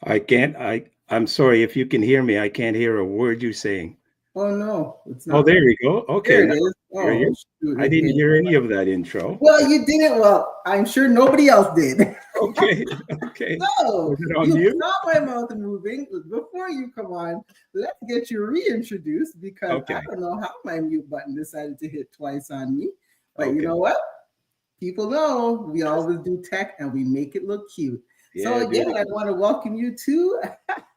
I can't. I'm sorry if you can hear me. I can't hear a word you're saying. Oh no, it's Oh, not there working. you go. There Okay, it now is. I hear Oh you. shoot, I it didn't did. hear any of that intro. Well, you didn't. Well, I'm sure nobody else did. Okay, okay. So Was it on you mute? saw my mouth moving. Before you come on, let's get you reintroduced because I Okay, don't know how my mute button decided to hit twice on me. But you okay. know what? People know we always do tech and we make it look cute. So Yeah, again, I beautiful. want to welcome you to.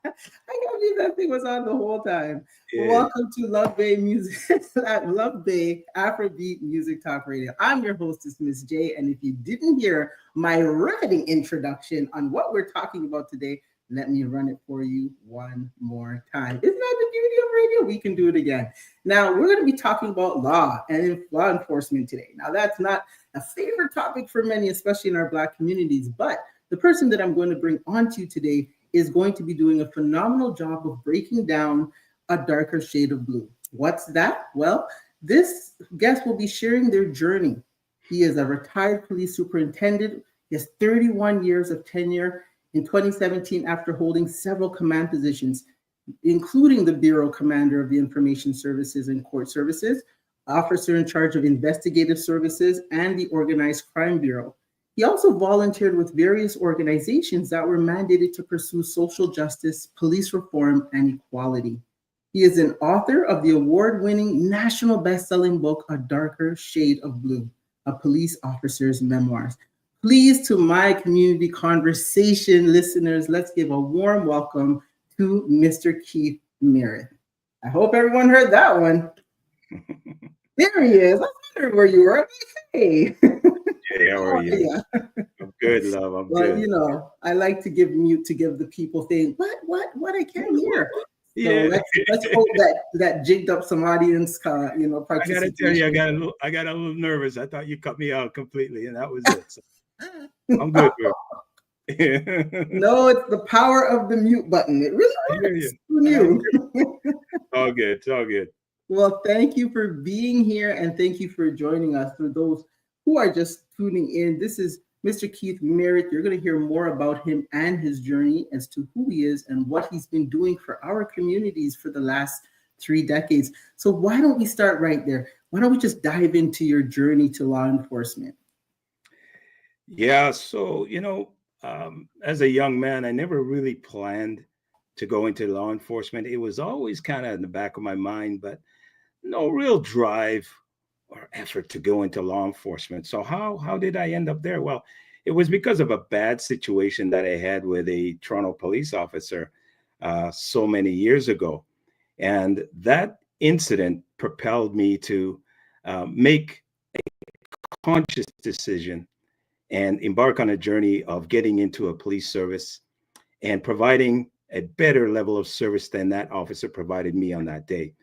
I can't believe that thing was on the whole time. Yeah. Welcome to Love Bay Music, Love Bay Afrobeat Music Talk Radio. I'm your hostess, Miss J, and if you didn't hear my riveting introduction on what we're talking about today, let me run it for you one more time. Isn't that the beauty of radio? We can do it again. Now we're going to be talking about law and law enforcement today. Now that's not a favorite topic for many, especially in our Black communities. But the person that I'm going to bring on to you today is going to be doing a phenomenal job of breaking down a darker shade of blue. What's that? Well, this guest will be sharing their journey. He is a retired police superintendent. He has 31 years of tenure. In 2017, after holding several command positions, including the Bureau Commander of the Information Services and Court Services, officer in charge of investigative services, and the Organized Crime Bureau. He also volunteered with various organizations that were mandated to pursue social justice, police reform, and equality. He is an author of the award winning national best selling book, A Darker Shade of Blue, A Police Officer's Memoirs. Please, to my community conversation listeners, let's give a warm welcome to Mr. Keith Merith. I hope everyone heard that one. There he is. I wondered where you were. Hey, Hey, how how are are you? you? I'm good, love. I'm Well, good. I like to give mute to give the people thing. What? I can't hear. So Yeah. let's hope that jigged up some audience, I gotta tell you, participation. I got a little nervous. I thought you cut me out completely, and that was it. So I'm good, bro. I No, it's the power of the mute button. It really hear you. works. Who I hear knew? you. All good. It's all good. Well, thank you for being here and thank you for joining us. For those who are just tuning in, this is Mr. Keith Merritt. You're going to hear more about him and his journey as to who he is and what he's been doing for our communities for the last 3 decades. So, why don't we start right there? Why don't we just dive into your journey to law enforcement? Yeah. So, as a young man, I never really planned to go into law enforcement. It was always kind of in the back of my mind, but no real drive or effort to go into law enforcement. So how did I end up there? Well, it was because of a bad situation that I had with a Toronto police officer so many years ago, and that incident propelled me to make conscious decision and embark on a journey of getting into a police service and providing a better level of service than that officer provided me on that day.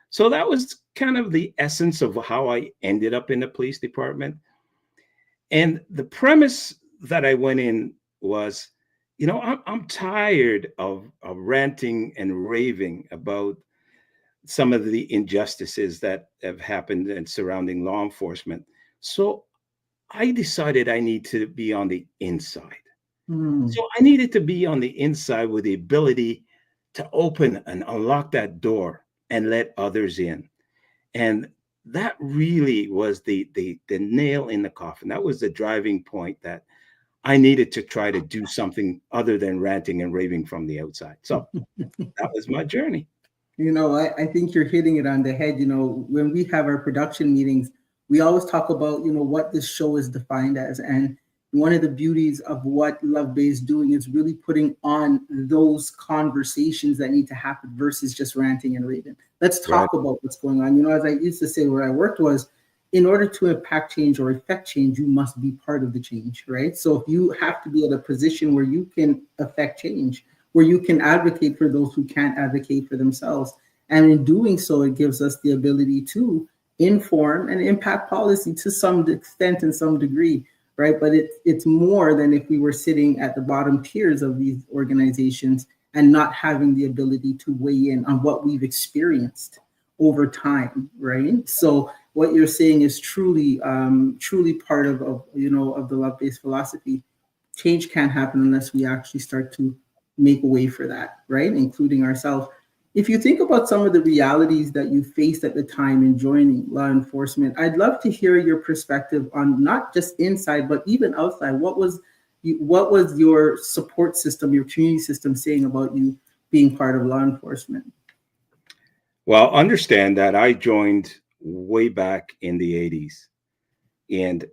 So that was kind of the essence of how I ended up in the police department. And the premise that I went in was, I'm tired of ranting and raving about some of the injustices that have happened and surrounding law enforcement. So I decided I need to be on the inside. Hmm. So I needed to be on the inside with the ability to open and unlock that door and let others in. And that really was the nail in the coffin. That was the driving point that I needed to try to do something other than ranting and raving from the outside. So that was my journey. I think you're hitting it on the head. When we have our production meetings, we always talk about, what this show is defined as. And one of the beauties of what Love Bay is doing is really putting on those conversations that need to happen versus just ranting and raving. Let's Right. talk about what's going on. As I used to say where I worked was, in order to impact change or affect change, you must be part of the change, right? So if you have to be at a position where you can affect change, where you can advocate for those who can't advocate for themselves. And in doing so, it gives us the ability to inform and impact policy to some extent and some degree, right? But it's more than if we were sitting at the bottom tiers of these organizations and not having the ability to weigh in on what we've experienced over time, right? So what you're saying is truly part of the love-based philosophy. Change can't happen unless we actually start to make way for that, right? Including ourselves. If you think about some of the realities that you faced at the time in joining law enforcement, I'd love to hear your perspective on not just inside, but even outside. What was your support system, your community system saying about you being part of law enforcement? Well, understand that I joined way back in the 80s. And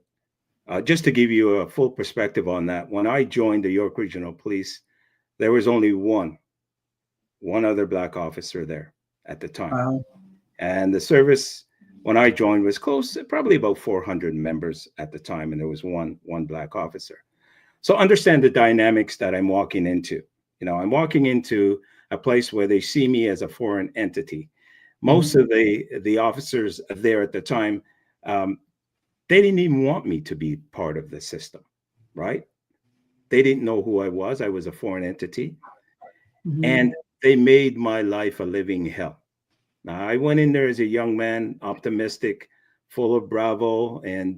just to give you a full perspective on that, when I joined the York Regional Police, there was only one other Black officer there at the time. Wow. And the service, when I joined, was close, probably about 400 members at the time, and there was one Black officer. So understand the dynamics that I'm walking into. I'm walking into a place where they see me as a foreign entity. Most of the officers there at the time, they didn't even want me to be part of the system, right? They didn't know who I was. I was a foreign entity. And they made my life a living hell. Now, I went in there as a young man, optimistic, full of bravado, and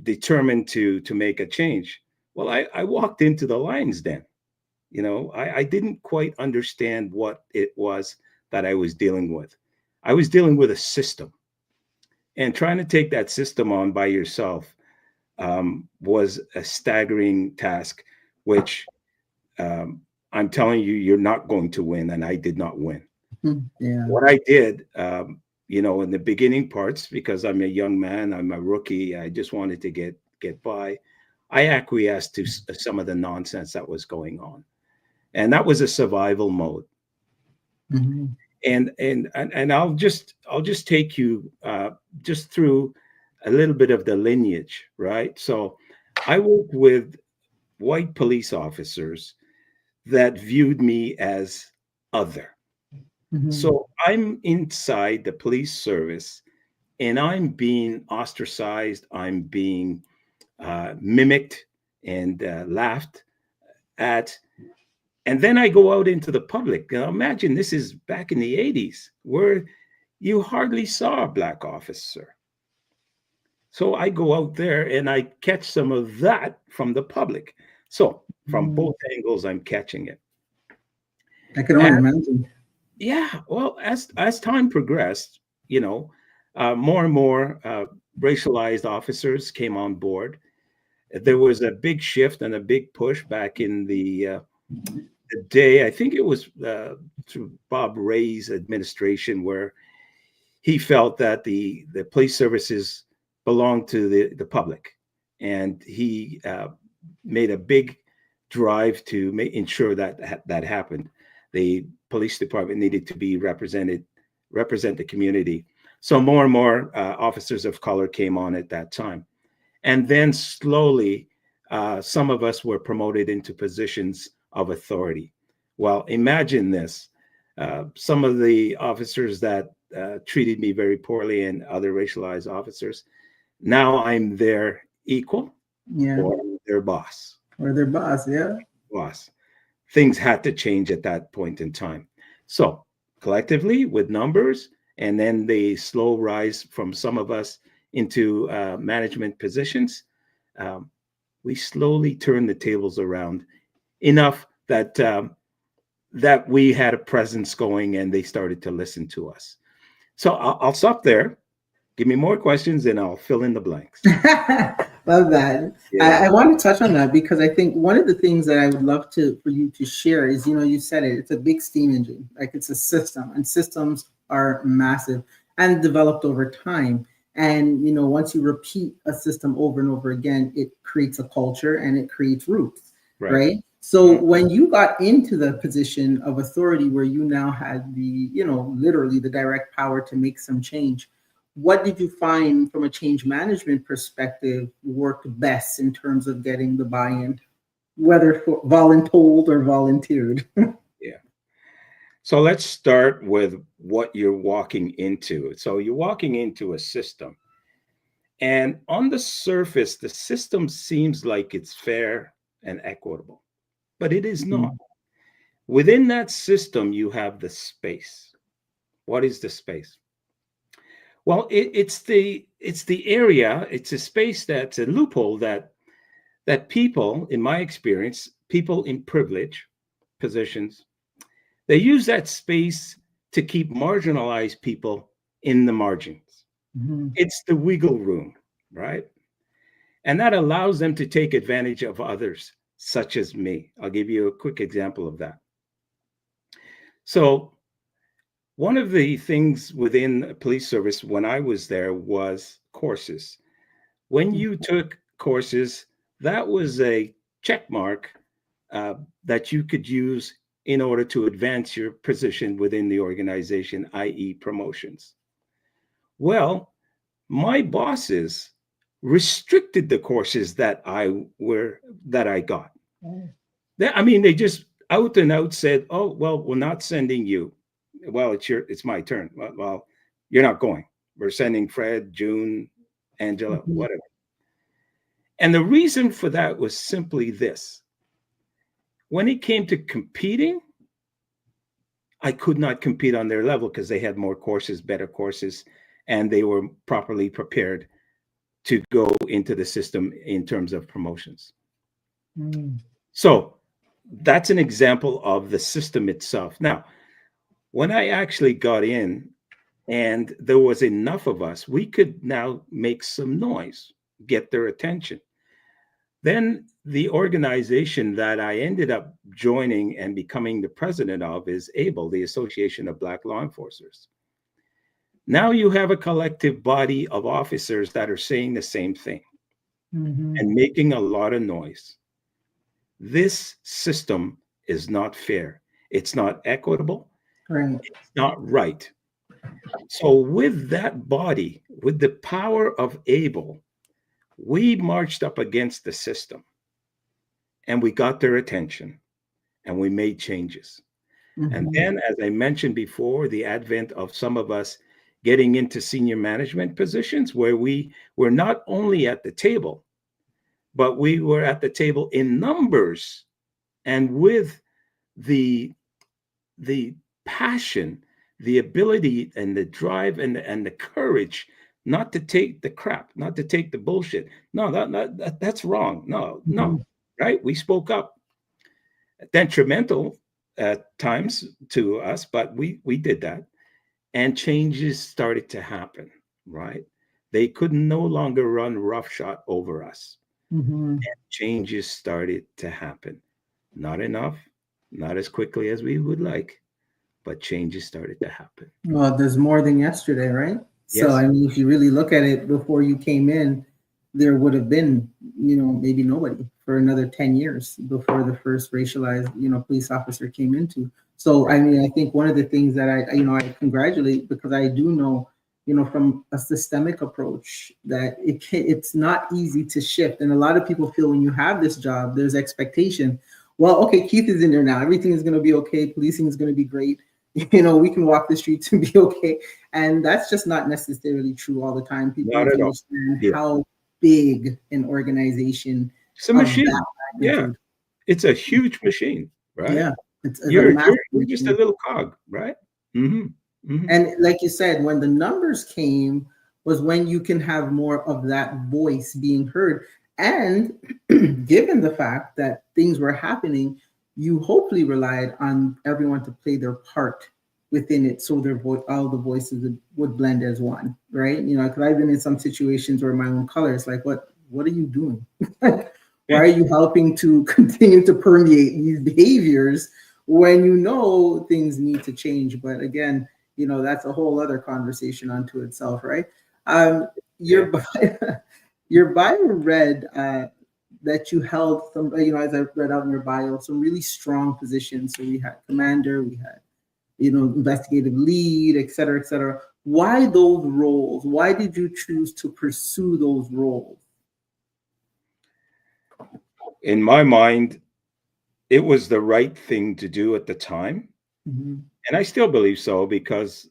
determined to make a change. Well, I walked into the lion's den. I didn't quite understand what it was that I was dealing with. I was dealing with a system, and trying to take that system on by yourself was a staggering task, which I'm telling you, you're not going to win, and I did not win. Yeah. What I did, in the beginning parts, because I'm a young man, I'm a rookie, I just wanted to get by. I acquiesced to some of the nonsense that was going on, and that was a survival mode. And I'll just take you just through a little bit of the lineage, right? So I worked with white police officers that viewed me as other. So I'm inside the police service and I'm being ostracized, I'm being mimicked and laughed at. And then I go out into the public. Now imagine this is back in the 80s where you hardly saw a Black officer. So I go out there and I catch some of that from the public. So from both angles, I'm catching it. I can only imagine. Yeah, well, as time progressed, more and more racialized officers came on board. There was a big shift and a big push back in the day. I think it was through Bob Ray's administration, where he felt that the police services belonged to the public, and he made a big drive to ensure that that happened. The police department needed to be represent the community. So more and more officers of color came on at that time. And then slowly, some of us were promoted into positions of authority. Well, imagine this. Some of the officers that treated me very poorly and other racialized officers, now I'm their equal or their boss. Or their boss, yeah. Boss. Things had to change at that point in time. So collectively with numbers and then the slow rise from some of us into management positions, we slowly turned the tables around enough that that we had a presence going and they started to listen to us. So I'll stop there. Give me more questions and I'll fill in the blanks. Love that. Yeah. I want to touch on that because I think one of the things that I would love for you to share is, you said it's a big steam engine, like it's a system, and systems are massive and developed over time. And, once you repeat a system over and over again, it creates a culture and it creates roots, right? So when you got into the position of authority where you now had the, literally the direct power to make some change, what did you find from a change management perspective worked best in terms of getting the buy-in, whether voluntold or volunteered? Yeah. So let's start with what you're walking into. So you're walking into a system, and on the surface, the system seems like it's fair and equitable, but it is not. Within that system, you have the space. What is the space? Well, it's the area, it's a space that's a loophole that people, in my experience, people in privilege positions, they use that space to keep marginalized people in the margins. Mhm. It's the wiggle room, right? And that allows them to take advantage of others, such as me. I'll give you a quick example of that. So, one of the things within the police service when I was there was courses. When you took courses, that was a check mark uh, that you could use in order to advance your position within the organization, i.e., promotions. Well, my bosses restricted the courses that I got. Oh. I mean, they just out and out said, "Oh, well, we're not sending you. Well, it's my turn. Well, you're not going. We're sending Fred, June, Angela, Mhm. whatever." And the reason for that was simply this: when it came to competing, I could not compete on their level because they had more courses, better courses, and they were properly prepared to go into the system in terms of promotions. Mm. So that's an example of the system itself. Now, when I actually got in and there was enough of us, we could now make some noise, get their attention. Then the organization that I ended up joining and becoming the president of is ABLE, the Association of Black Law Enforcers. Now you have a collective body of officers that are saying the same thing Mhm. and making a lot of noise. This system is not fair. It's not equitable. Right. It's not right. So, with that body, with the power of ABLE, we marched up against the system and we got their attention and we made changes. And Mhm. then, as I mentioned before, the advent of some of us getting into senior management positions where we were not only at the table, but we were at the table in numbers and with the the passion, the ability and the drive and the courage not to take the crap, not to take the bullshit. No, that's wrong. No, no, Mhm. right? We spoke up. Detrimental at times to us, but we did that, and changes started to happen. Right? They could no longer run roughshod over us. Mhm. Changes started to happen. Not enough, not as quickly as we would like, but changes started to happen. Well, there's more than yesterday, right? So, Yes, I mean, if you really look at it, before you came in, there would have been, maybe nobody for another 10 years before the first racialized, police officer came into. So, I right. mean, I think one of the things that I congratulate, because I do know, from a systemic approach, that it's not easy to shift. And a lot of people feel when you have this job, there's expectation. Well, okay, Keith is in there now. Everything is going to be okay. Policing is going to be great. We can walk the streets and be okay. And that's just not necessarily true all the time. People Not need to at all. understand Yeah. how big an organization It's a of that machine. Yeah. magnitude. It's a huge machine, right? Yeah, it's a You're massive you're you're just a machine. little cog, right? Hmm. Hmm. And like you said, when the numbers came, was when you can have more of that voice being heard. And given the fact that things were happening, you hopefully relied on everyone to play their part within it, so their voice, all the voices would blend as one, right? Because I've been in some situations where my own color is like, what are you doing? Why Yeah. are you helping to continue to permeate these behaviors when things need to change? But again, that's a whole other conversation unto itself, right? Your Yeah. bio, your bio read that you held some, as I read out in your bio, some really strong positions. So we had commander, we had, investigative lead, et cetera, et cetera. Why those roles? Why did you choose to pursue those roles? In my mind, it was the right thing to do at the time. Mm-hmm. And I still believe so because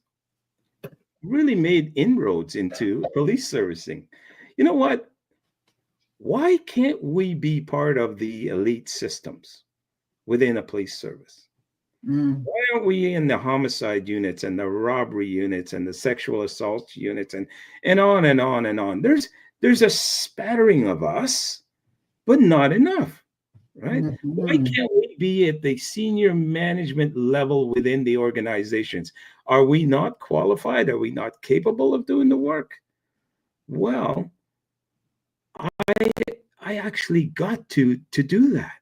really made inroads into police servicing. You know what? Why can't we be part of the elite systems within a police service? Mm. Why aren't we in the homicide units and the robbery units and the sexual assault units and on and on and on? There's a spattering of us, but not enough, right? Why Mhm. can't we be at the senior management level within the organizations? Are we not qualified? Are we not capable of doing the work? Well, I I actually got to do that.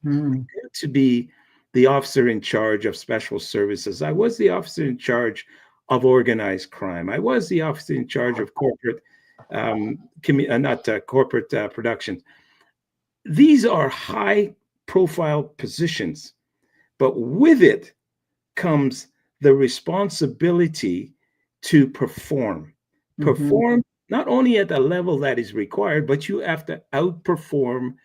Mhm. To be the officer in charge of special services. I was the officer in charge of organized crime. I was the officer in charge of corporate, not corporate production. These are high profile positions, but with it comes the responsibility to perform. Mhm. Perform not only at the level that is required, but you have to outperform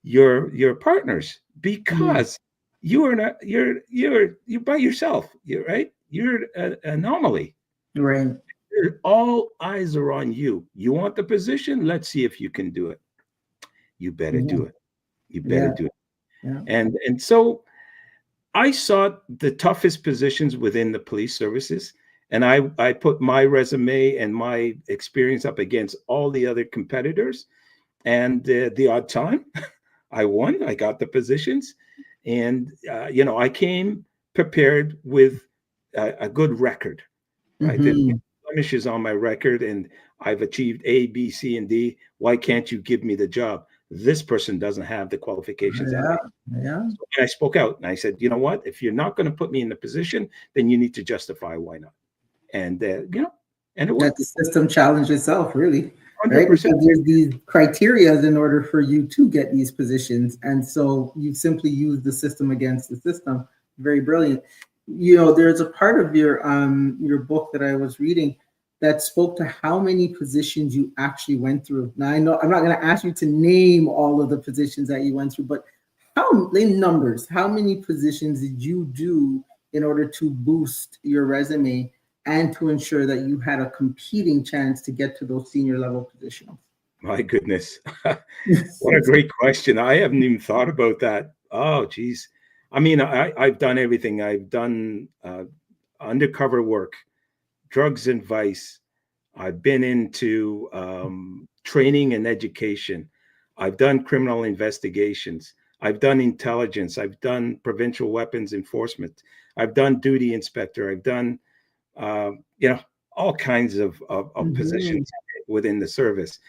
your partners Mhm. because you are not you're by yourself. You're right. You're an anomaly. Right. All eyes are on you. You want the position? Let's see if you can do it. You better Yeah. do it. You better Yeah. do it. Yeah. And so I sought the toughest positions within the police services, and I put my resume and my experience up against all the other competitors. And the odd time, I won. I got the positions, and I came prepared with a good record. Right, there's no Mhm. blemishes on my record, and I've achieved A, B, C, and D. Why can't you give me the job? This person doesn't have the qualifications that Yeah. Yeah. so I spoke out and I said, you know what? If you're not going to put me in the position, then you need to justify why not. And and it That worked. the system challenge itself, really, right? 100%. Because there's these criterias in order for you to get these positions, and so you simply use the system against the system. Very brilliant. There's a part of your book that I was reading that spoke to how many positions you actually went through. Now I know I'm not going to ask you to name all of the positions that you went through, but how in numbers, how many positions did you do in order to boost your resume and to ensure that you had a competing chance to get to those senior level positions? My goodness. What a great question. I haven't even thought about that. Oh, geez. I mean, I've done everything. I've done undercover work, drugs and vice. I've been into training and education. I've done criminal investigations. I've done intelligence. I've done provincial weapons enforcement. I've done duty inspector. I've done, uh, you know, all kinds of Mhm. positions within the service.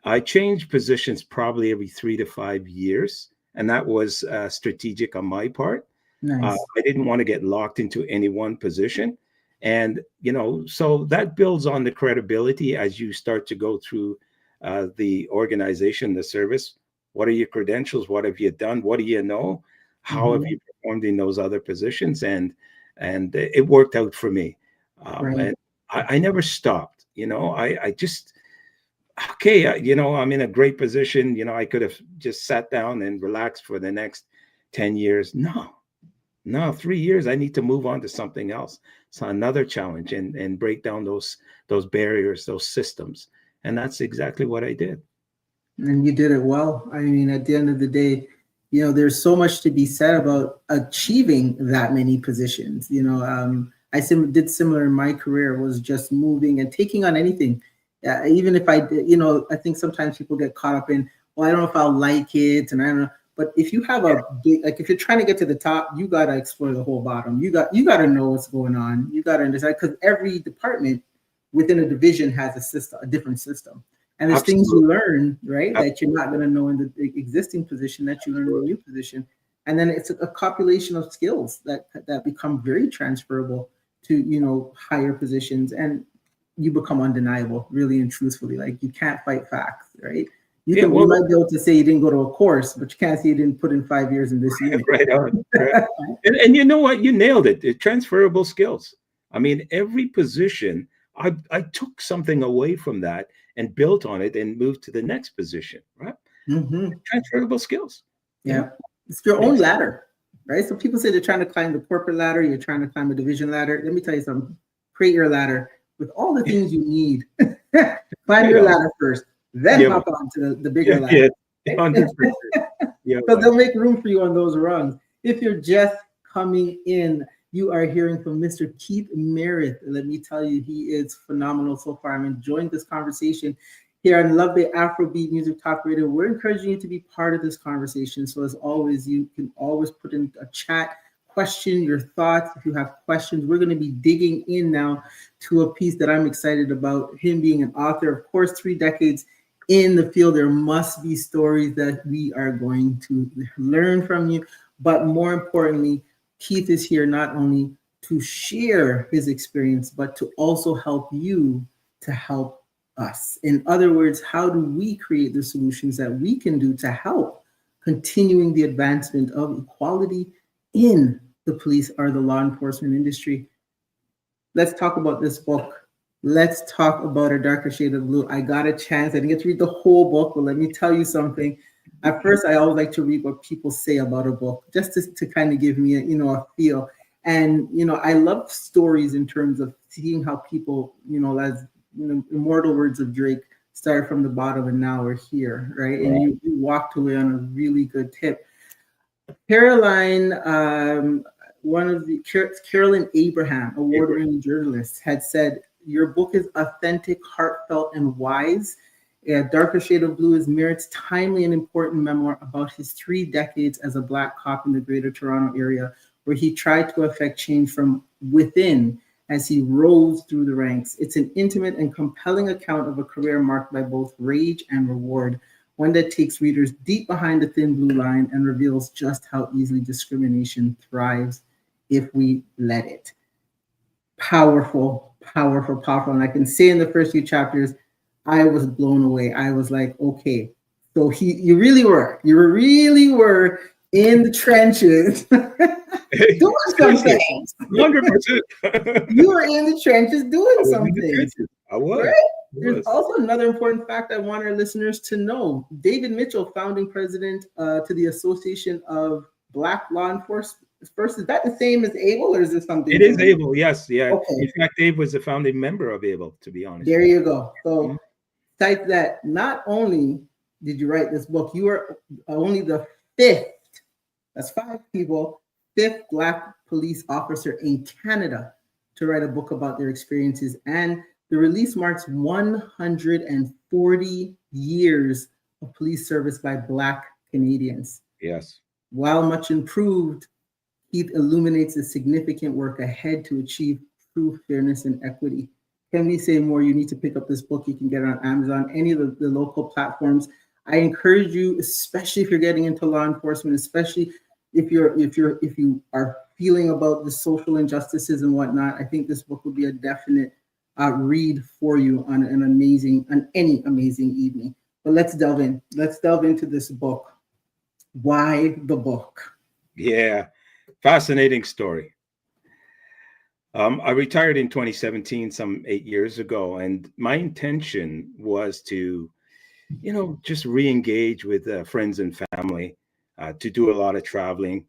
I changed positions probably every 3 to 5 years, and that was strategic on my part. Nice. I didn't want to get locked into any one position. And, so that builds on the credibility as you start to go through the organization, the service. What are your credentials? What have you done? What do you know? How have Mhm. you performed in those other positions? And it worked out for me. Right. And I never stopped. I just okay, I'm in a great position. I could have just sat down and relaxed for the next 10 years. No, no, 3 years. I need to move on to something else. So another challenge and break down those barriers, those systems. And that's exactly what I did. And you did it well. I mean, at the end of the day, there's so much to be said about achieving that many positions. I did similar in my career, was just moving and taking on anything. Even if I did, I think sometimes people get caught up in, well, I don't know if I'll like it, and I don't know. But if you have a big, like, if you're trying to get to the top, you got to explore the whole bottom. You got to know what's going on. You got to understand, because every department within a division has a different system. And there's things you Absolutely. learn, right, that you're not going to know in the existing position that you learn in the new position. And then it's a copulation of skills that become very transferable to, higher positions, and you become undeniable, really and truthfully. Like, you can't fight facts, right? You Yeah, can you well, might be able to say you didn't go to a course, but you can't say you didn't put in 5 years in this unit. right on. Right. And you know what? You nailed it. Transferable skills. I mean, every position, I took something away from that and built on it and moved to the next position, right? Hmm. Transferable skills. Yeah. Yeah. It's your own Makes ladder, right? So people say they're trying to climb the corporate ladder, you're trying to climb a division ladder. Let me tell you something. Create your ladder with all the things you need. Climb right your on. ladder first, then Yeah, man. hop on to the bigger Yeah, ladder. yeah. Right? 100%. Yeah, Because man. they'll make room for you on those rungs. If you're just coming in, you are hearing from Mr. Keith Merith. Let me tell you, he is phenomenal so far. I'm enjoying this conversation. here on Love Bay Afrobeat Music Talk Radio. We're encouraging you to be part of this conversation. So as always, you can always put in a chat question, your thoughts. If you have questions, we're going to be digging in now to a piece that I'm excited about. Him being an author, of course, 3 decades in the field. There must be stories that we are going to learn from you. But more importantly, Keith is here not only to share his experience, but to also help you to help us. In other words, how do we create the solutions that we can do to help continuing the advancement of equality in the police or the law enforcement industry? Let's talk about this book. Let's talk about A Darker Shade of Blue. I got a chance. I didn't get to read the whole book, but let me tell you something. At first, I always like to read what people say about a book, just to kind of give me a feel. And, I love stories in terms of seeing how people, as immortal words of Drake, started from the bottom and now we're here, right? And you walked away on a really good tip. Caroline, Carolyn Abraham, award-winning journalist, had said, your book is authentic, heartfelt, and wise. A Darker Shade of Blue is Merith's timely and important memoir about his 3 decades as a Black cop in the Greater Toronto Area, where he tried to affect change from within as he rose through the ranks. It's an intimate and compelling account of a career marked by both rage and reward, one that takes readers deep behind the thin blue line and reveals just how easily discrimination thrives if we let it. Powerful, powerful, powerful. And I can say in the first few chapters, I was blown away. I was like, okay, so you really were in the trenches doing some things. 100%. You were in the trenches doing some things. I was. Right? There's also another important fact I want our listeners to know. David Mitchell, founding president to the Association of Black Law Enforcement. First, is that the same as ABLE, or is this something? It is ABLE, yes. Yeah. Okay. In fact, Dave was a founding member of ABLE, to be honest. There you go. So type that. Not only did you write this book, you are only the 5th, that's 5 people, 5th Black police officer in Canada to write a book about their experiences. And the release marks 140 years of police service by Black Canadians. Yes. While much improved, Keith illuminates the significant work ahead to achieve true fairness and equity. Can we say more? You need to pick up this book. You can get it on Amazon, any of the local platforms. I encourage you, especially if you're getting into law enforcement, especially if you are feeling about the social injustices and whatnot. I think this book would be a definite read for you on any amazing evening. But let's delve in. Let's delve into this book. Why the book? Yeah, fascinating story. I retired in 2017, some 8 years ago, and my intention was to, just re-engage with friends and family, to do a lot of traveling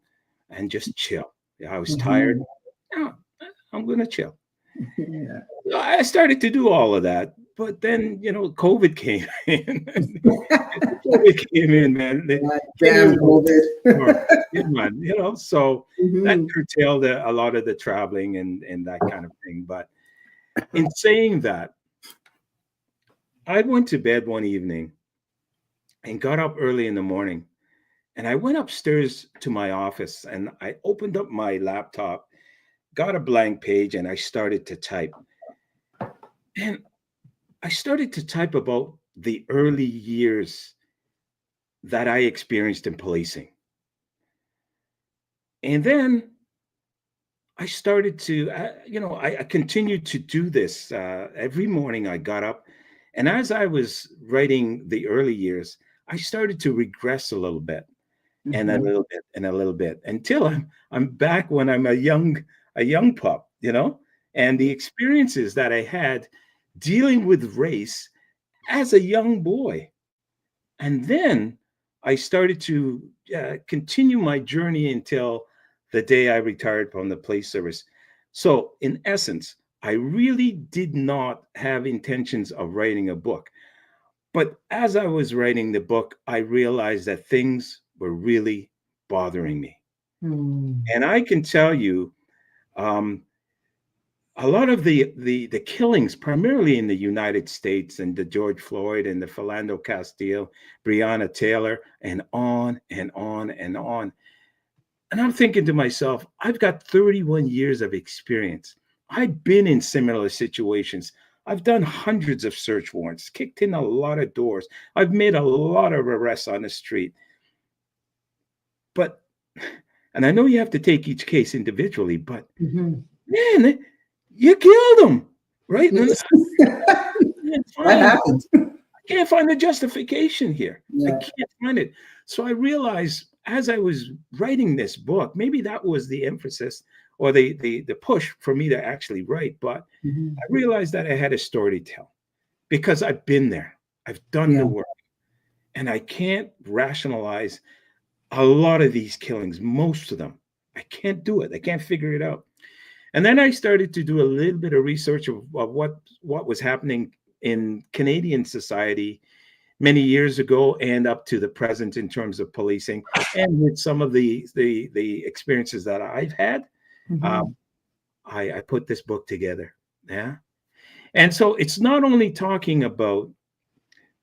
and just chill. I was tired. Oh, I'm going to chill. Yeah. I started to do all of that, but then, COVID came in. COVID came in, man. Damn COVID. So that curtailed a lot of the traveling and that kind of thing. But in saying that, I went to bed one evening and got up early in the morning, and I went upstairs to my office and I opened up my laptop, got a blank page, and I started to type. And I started to type about the early years that I experienced in policing. And then I started to, I continued to do this. Every morning I got up, and as I was writing the early years, I started to regress a little bit and a little bit and a little bit until I'm back when I'm a young pup, and the experiences that I had dealing with race as a young boy. And then I started to continue my journey until the day I retired from the police service. So in essence, I really did not have intentions of writing a book. But as I was writing the book, I realized that things were really bothering me. And I can tell you, a lot of the killings, primarily in the United States, and the George Floyd and the Philando Castile, Breonna Taylor, and on and on and on. And I'm thinking to myself, I've got 31 years of experience. I've been in similar situations. I've done hundreds of search warrants, kicked in a lot of doors. I've made a lot of arrests on the street. But, and I know you have to take each case individually, but man, you killed them, right? And That happened. I can't find the justification here. I Yeah. can't find it. So I realized as I was writing this book, maybe that was the emphasis or the push for me to actually write. But I realized that I had a story to tell because I've been there. I've done the work. And I can't rationalize a lot of these killings, most of them. I can't do it. I can't figure it out. And then I started to do a little bit of research of what was happening in Canadian society many years ago and up to the present in terms of policing, and with some of the experiences that I've had. I put this book together. Yeah. And so it's not only talking about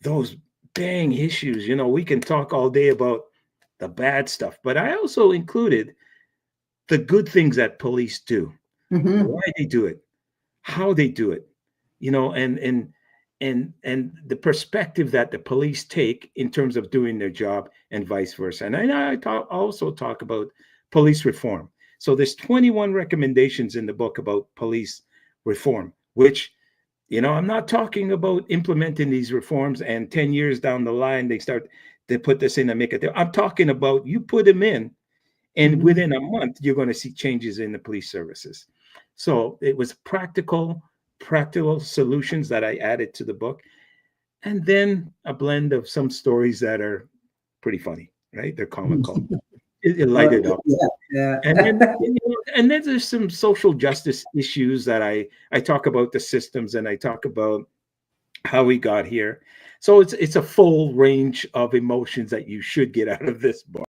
those bang issues, you know, we can talk all day about the bad stuff, but I also included the good things that police do, why they do it, how they do it, you know, and the perspective that the police take in terms of doing their job and vice versa. And I also talk about police reform. So there's 21 recommendations in the book about police reform, which, you know, I'm not talking about implementing these reforms and 10 years down the line, they put this in and make it there. I'm talking about you put them in and within a month, you're going to see changes in the police services. So it was practical solutions that I added to the book. And then a blend of some stories that are pretty funny, right? They're comical. It lighted up. Yeah. And then, you know, and then there's some social justice issues that I talk about the systems and I talk about how we got here. So it's a full range of emotions that you should get out of this book.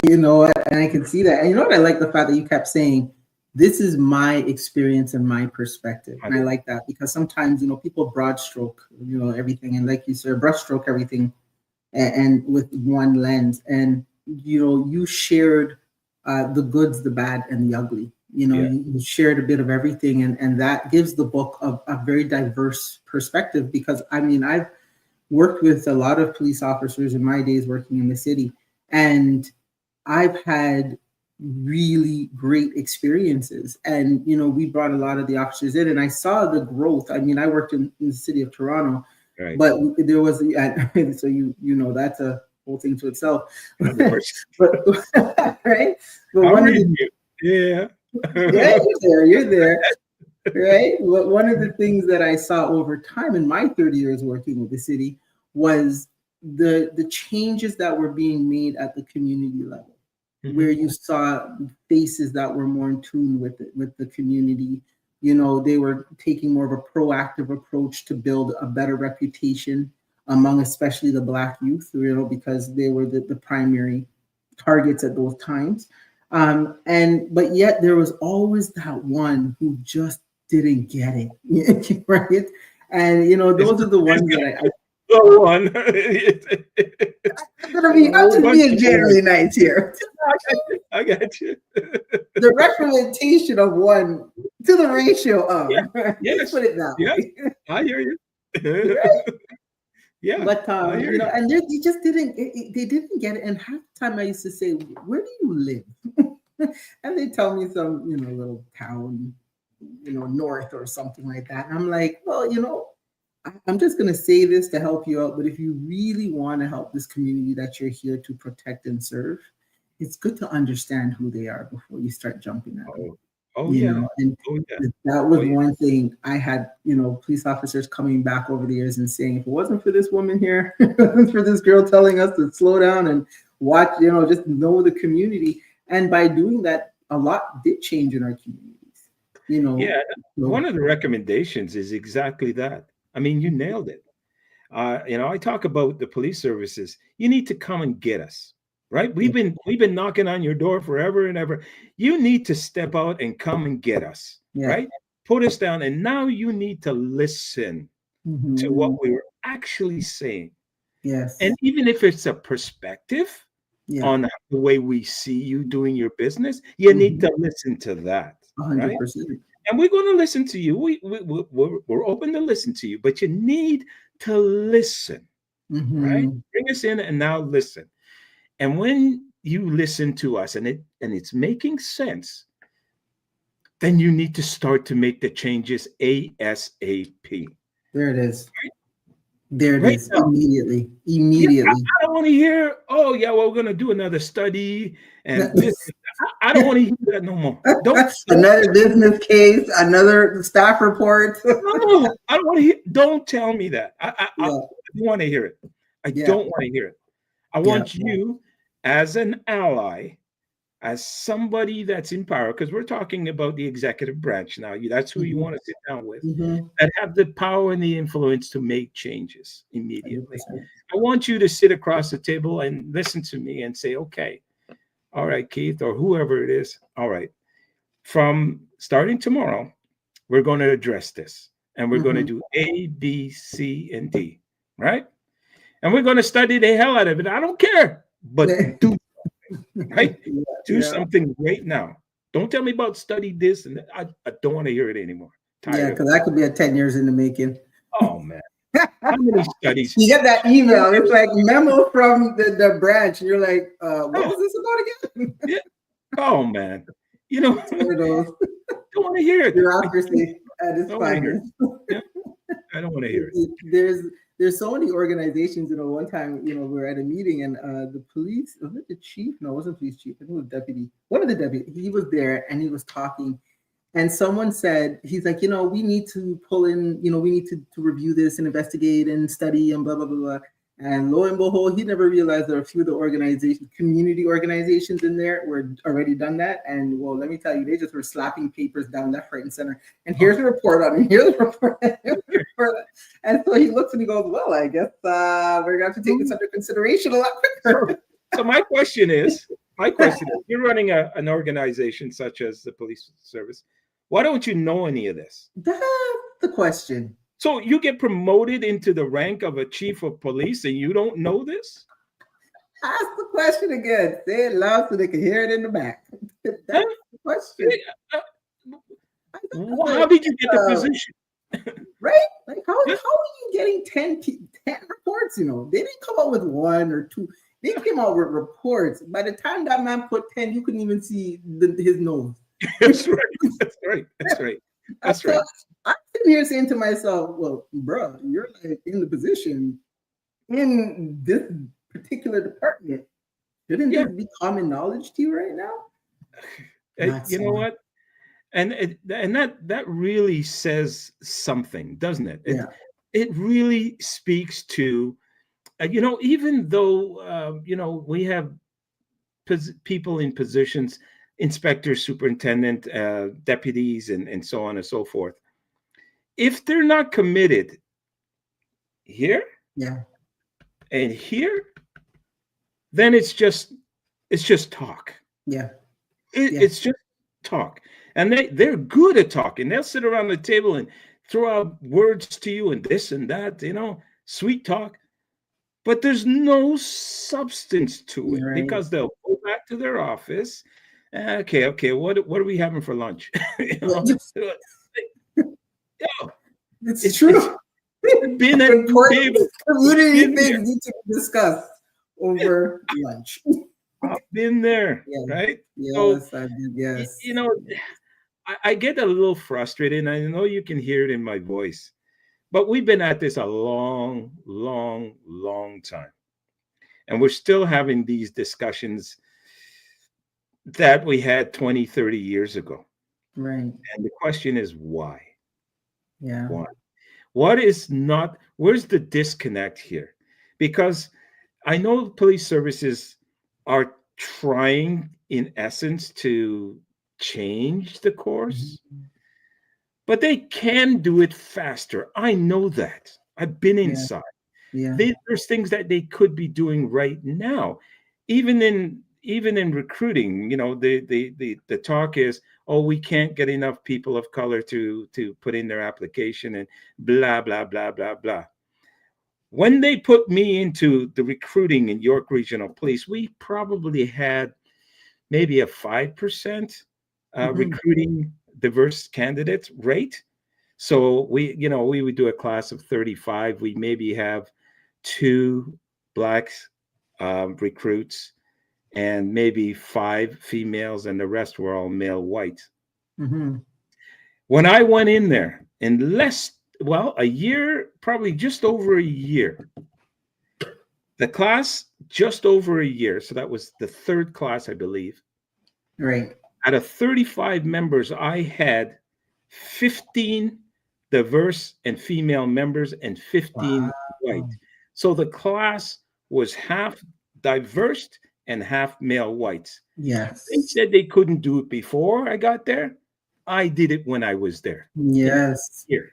You know what? And I can see that. And you know what? I like the fact that you kept saying, this is my experience and my perspective. And I like that because sometimes, you know, people broad stroke, you know, everything. And like you said, brush stroke everything and with one lens. And, you know, you shared the goods, the bad, and the ugly. You know, you shared a bit of everything. And that gives the book a very diverse perspective because, I mean, I've worked with a lot of police officers in my days working in the city. And I've had really great experiences. And, you know, we brought a lot of the officers in and I saw the growth. I mean, I worked in the city of Toronto, but there was, so you know, that's a whole thing to itself. But, right? But one of the, yeah, you're there. Right? But one of the things that I saw over time in my 30 years working with the city was the changes that were being made at the community level, where you saw faces that were more in tune with the community. You know, they were taking more of a proactive approach to build a better reputation among especially the Black youth, you know, because they were the primary targets at those times. But yet there was always that one who just didn't get it, right? And, you know, those are the ones that I one. I'm gonna be a Jerry night here. I got you. The representation of one to the ratio of. Yes. Put it that way. I hear you. Yeah. But you know, and they just didn't. They didn't get it. And half the time, I used to say, "Where do you live?" And they tell me some, you know, little town, you know, north or something like that. And I'm like, well, you know, I'm just going to say this to help you out. But if you really want to help this community that you're here to protect and serve, it's good to understand who they are before you start jumping at them. Know? And that was one thing I had, you know, police officers coming back over the years and saying, if it wasn't for this woman here, if it wasn't for this girl telling us to slow down and watch, you know, just know the community. And by doing that, a lot did change in our communities, you know. Yeah. One of the recommendations is exactly that. I mean, you nailed it. You know, I talk about the police services. You need to come and get us, right? We've been knocking on your door forever and ever. You need to step out and come and get us, Yeah. right? Put us down, and now you need to listen to what Mhm. we were actually saying. And Yes. even if it's a perspective Yeah. on the way we see you doing your business, you need Mhm. to listen to that, right? 100%. And we're going to listen to you. We're open to listen to you, but you need to listen, right? Mhm. Bring us in and now listen. And when you listen to us and it's making sense, then you need to start to make the changes ASAP. There it is. There it Right is. now. Immediately. Yeah, Immediately. I don't want to hear, oh yeah, well, we're gonna do another study and this. I don't want to hear that no more. Don't Another business case, another staff report. no, I don't want to hear. Don't tell me that. I Yeah. don't want to hear it. I Yeah. don't want to hear it. I Yeah. want you as an ally, as somebody that's in power, because we're talking about the executive branch now. That's who you Mhm. want to sit down with, Mhm. that have the power and the influence to make changes immediately. 100%. I want you to sit across the table and listen to me and say, okay, all right, Keith, or whoever it is, all right, from starting tomorrow, we're going to address this and we're going to Mhm. do A, B, C, and D, right? And we're going to study the hell out of it. I don't care, but do, right? Yeah. Do Yeah. something right now. Don't tell me about study this and that. I don't want to hear it anymore. Yeah, Tired of it. because that could be a 10 years in the making. Oh man, how many studies? You get that email, it's like memo from the branch, and you're like, what Oh, was this about again? yeah. Oh man, you know, It's one of those don't want to hear it. I bureaucracy at its don't want to hear it. finest. Yeah, I don't want to hear it. There's so many organizations. One time, we were at a meeting, and the police, was it the chief? No, it wasn't police chief. I think it was deputy. One of the deputies. He was there, and he was talking. And someone said, he's like, we need to pull in, we need to review this and investigate and study and blah, blah, blah, blah. And lo and behold, he never realized there are a few of the organizations, community organizations in there were already done that. And well, let me tell you, they just were slapping papers down left, right, and center. And here's a report on it. Here's a report. Here's a report. And so he looks and he goes, well, I guess we're going to have to take this under consideration a lot quicker. So my question is, you're running an organization such as the police service. Why don't you know any of this? That's the question. So you get promoted into the rank of a chief of police and you don't know this? Ask the question again. Say it loud so they can hear it in the back. That's Huh? the question. How did you get the position? Right? Like how are you getting 10 reports? They didn't come out with one or two. They came out with reports. By the time that man put 10, you couldn't even see his nose. That's right. That's right. I'm sitting here saying to myself, well, bro, you're like in the position in this particular department. Shouldn't this be common knowledge to you right now? You know what? And that really says something, doesn't it? Yeah. It really speaks to, even though we have people in positions, inspectors, superintendent, deputies, and so on and so forth. If they're not committed here, and here, then it's just talk. Yeah. It's just talk. And they're good at talking. They'll sit around the table and throw out words to you and this and that, sweet talk. But there's no substance to it because they'll go back to their office. Okay. What are we having for lunch? It's It's true. It's been at important community things need to be discussed over lunch. I've been there, right? Yes, so, I did. Yes. I get a little frustrated, and I know you can hear it in my voice, but we've been at this a long, long, long time. And we're still having these discussions that we had 20, 30 years ago. Right. And the question is why? Yeah. Why? Where's the disconnect here? Because I know police services are trying, in essence, to change the course, but they can do it faster. I know that. I've been inside. Yeah. There's things that they could be doing right now. even in recruiting, the talk is, oh, we can't get enough people of color to put in their application and blah blah blah blah blah. When they put me into the recruiting in York Regional Police, we probably had maybe a 5% recruiting diverse candidates rate. So we would do a class of 35. We maybe have 2 black recruits and maybe 5 females, and the rest were all male white. Mm-hmm. When I went in there in a year, probably just over a year, the class just over a year, so that was the 3rd class, I believe. Right. Out of 35 members, I had 15 diverse and female members and 15 white. So the class was half diverse and half male whites. Yes. They said they couldn't do it before I got there. I did it when I was there. Yes. Here.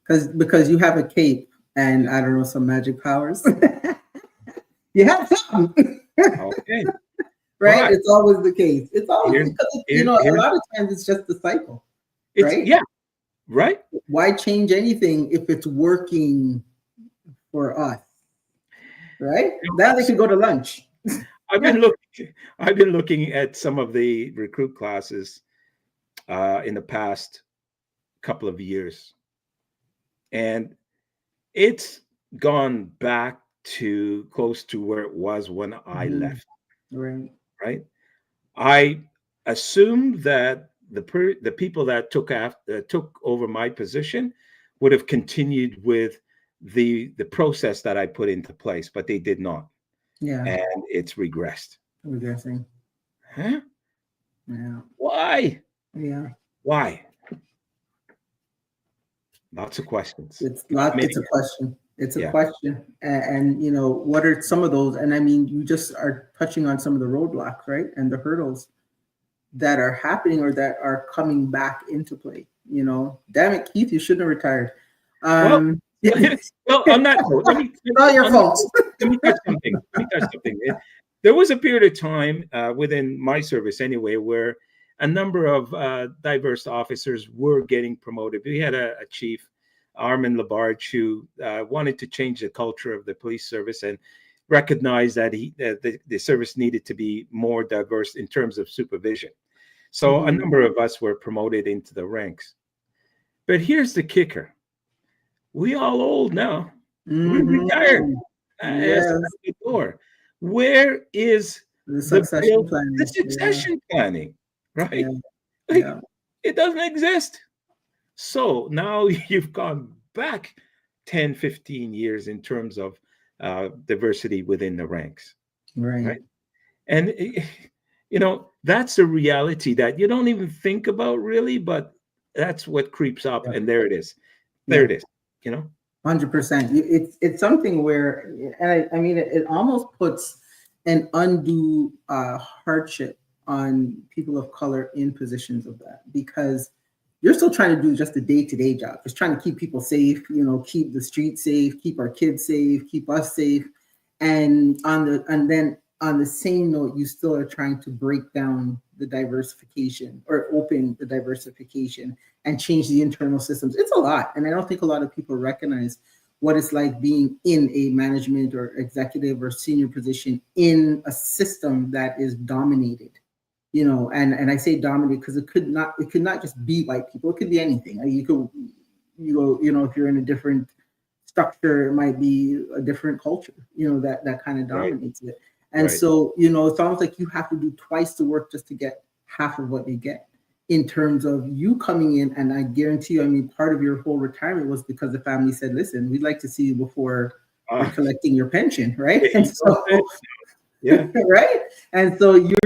Because you have a cape and I don't know, some magic powers. You have something. Okay. Right? It's always the case. It's always because a lot of times it's just the cycle. Right? Yeah. Right. Why change anything if it's working for us? Right? Now they can go to lunch. I've been looking at some of the recruit classes in the past couple of years, and it's gone back to close to where it was when I left. Right. I assumed that the people that took over my position would have continued with the process that I put into place, but they did not. Yeah. And it's regressed. Regressing. Huh? Yeah. Why? Yeah. Why? Lots of questions. It's a question. It's a question. And what are some of those? And I mean, you just are touching on some of the roadblocks, right? And the hurdles that are happening or that are coming back into play. Damn it, Keith, you shouldn't have retired. Well, on that note, let me touch something. There was a period of time within my service anyway, where a number of diverse officers were getting promoted. We had a chief, Armin Labarge, who wanted to change the culture of the police service and recognized that the service needed to be more diverse in terms of supervision. So a number of us were promoted into the ranks. But here's the kicker. We all old now. We're retired. The door. Where is the succession planning? The succession planning, right? It doesn't exist. So now you've gone back 10, 15 years in terms of diversity within the ranks. Right? And, that's a reality that you don't even think about really, but that's what creeps up. And there it is. There it is. 100%. It's something where, and I mean, it almost puts an undue hardship on people of color in positions of that, because you're still trying to do just the day-to-day job, just trying to keep people safe, keep the streets safe, keep our kids safe, keep us safe. And then on the same note, you still are trying to break down the diversification or open the diversification and change the internal systems. It's a lot. And I don't think a lot of people recognize what it's like being in a management or executive or senior position in a system that is dominated, and I say dominated because it could not just be white people. It could be anything. You could, if you're in a different structure, it might be a different culture, that kind of dominates it. And so, it's almost like you have to do twice the work just to get half of what they get in terms of you coming in. And I guarantee you, part of your whole retirement was because the family said, listen, we'd like to see you before you're collecting your pension, right? And so, right? And so you're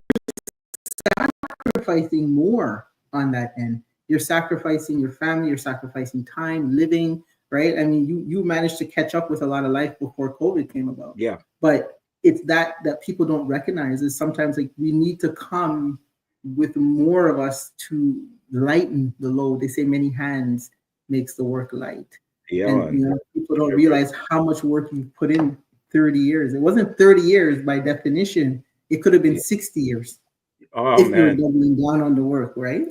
sacrificing more on that end. You're sacrificing your family, you're sacrificing time, living, right? I mean, you managed to catch up with a lot of life before COVID came about. Yeah. But it's that people don't recognize is sometimes like we need to come with more of us to lighten the load. They say many hands makes the work light. And people don't realize how much work you put in 30 years. It wasn't 30 years by definition. It could have been 60 years Oh if you were man, doubling down on the work, right?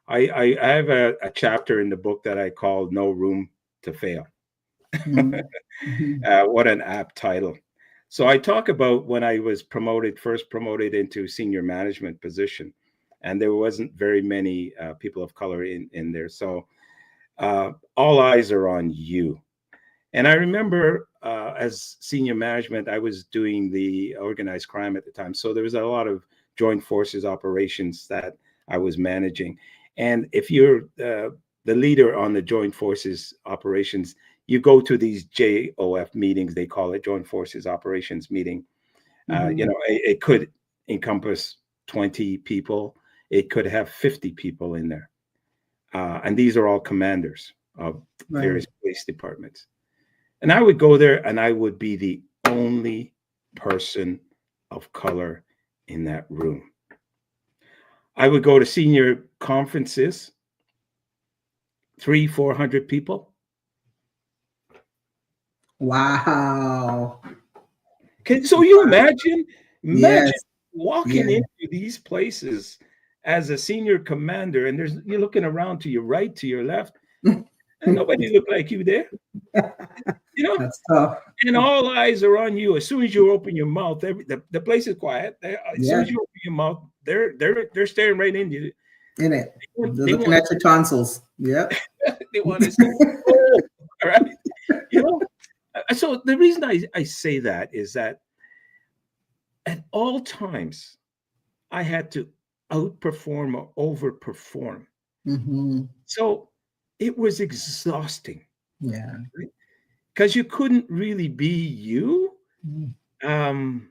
I have a chapter in the book that I call "No Room to Fail." Mm-hmm. What an apt title. So I talk about when I was first promoted into senior management position, and there wasn't very many people of color in there. So all eyes are on you. And I remember as senior management, I was doing the organized crime at the time. So there was a lot of joint forces operations that I was managing. And if you're the leader on the joint forces operations, you go to these JOF meetings, they call it Joint Forces Operations Meeting. Mm-hmm. It could encompass 20 people, it could have 50 people in there. And these are all commanders of Right. various police departments. And I would go there and I would be the only person of color in that room. I would go to senior conferences, 400 people. Wow. So you imagine Yes. walking Yeah. into these places as a senior commander, and you're looking around to your right, to your left, and nobody looked like you there, you know. That's tough. And all eyes are on you. As soon as you open your mouth, the place is quiet. As soon Yeah. as you open your mouth, they're staring right into you. In it. They're They looking want at your tonsils. Yep. they want to say, "Oh, all right," you know. So the reason I say that is that at all times I had to outperform or overperform. Mm-hmm. So it was exhausting Yeah. because you couldn't really be you. Um,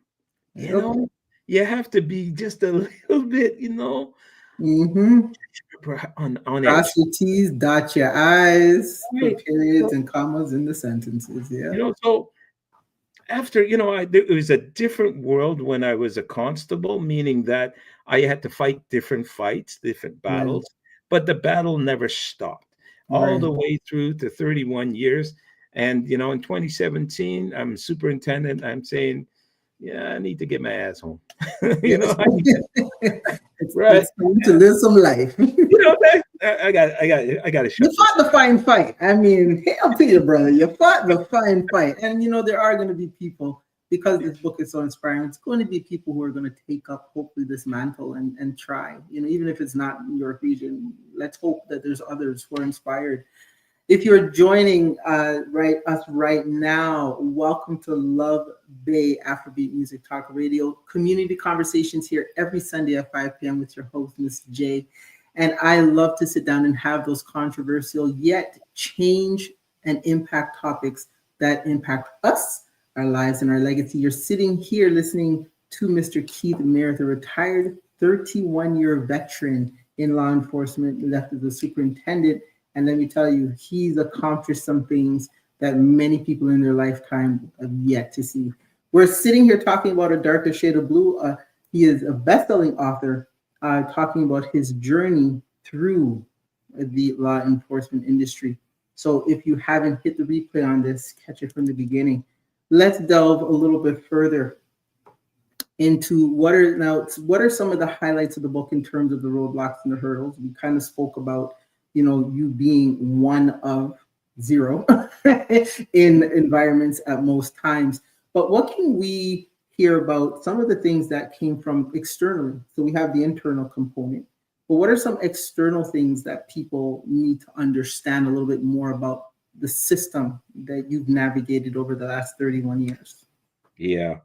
you Yep. know, you have to be just a little bit, Mm-hmm. on Cross edge. your T's, dot your I's, Right. put periods So, and commas in the sentences. Yeah. so after, it was a different world when I was a constable, meaning that I had to fight different fights, different Right. battles, but the battle never stopped all Right. the way through to 31 years. And, in 2017, I'm superintendent. I'm saying, yeah, I need to get my ass home. Yes. I need to, right. It's time to live some life. I got to You shut this. fought the fine fight. I mean, hail to you, brother. You fought the fine fight. And there are going to be people, because this book is so inspiring, it's going to be people who are going to take up, hopefully, this mantle and try. Even if it's not in your region, let's hope that there's others who are inspired. If you're joining us right now, welcome to Love Bay Afrobeat Music Talk Radio. Community conversations here every Sunday at 5 p.m. with your host, Miss J. And I love to sit down and have those controversial yet change and impact topics that impact us, our lives, and our legacy. You're sitting here listening to Mr. Keith Merith, a retired 31-year veteran in law enforcement, left as a superintendent. And let me tell you, he's accomplished some things that many people in their lifetime have yet to see. We're sitting here talking about A Darker Shade of Blue. He is a best-selling author, talking about his journey through the law enforcement industry. So if you haven't hit the replay on this, catch it from the beginning. Let's delve a little bit further into what are some of the highlights of the book in terms of the roadblocks and the hurdles. We kind of spoke about you being one of zero in environments at most times. But what can we hear about some of the things that came from externally? So we have the internal component, but what are some external things that people need to understand a little bit more about the system that you've navigated over the last 31 years? Yeah.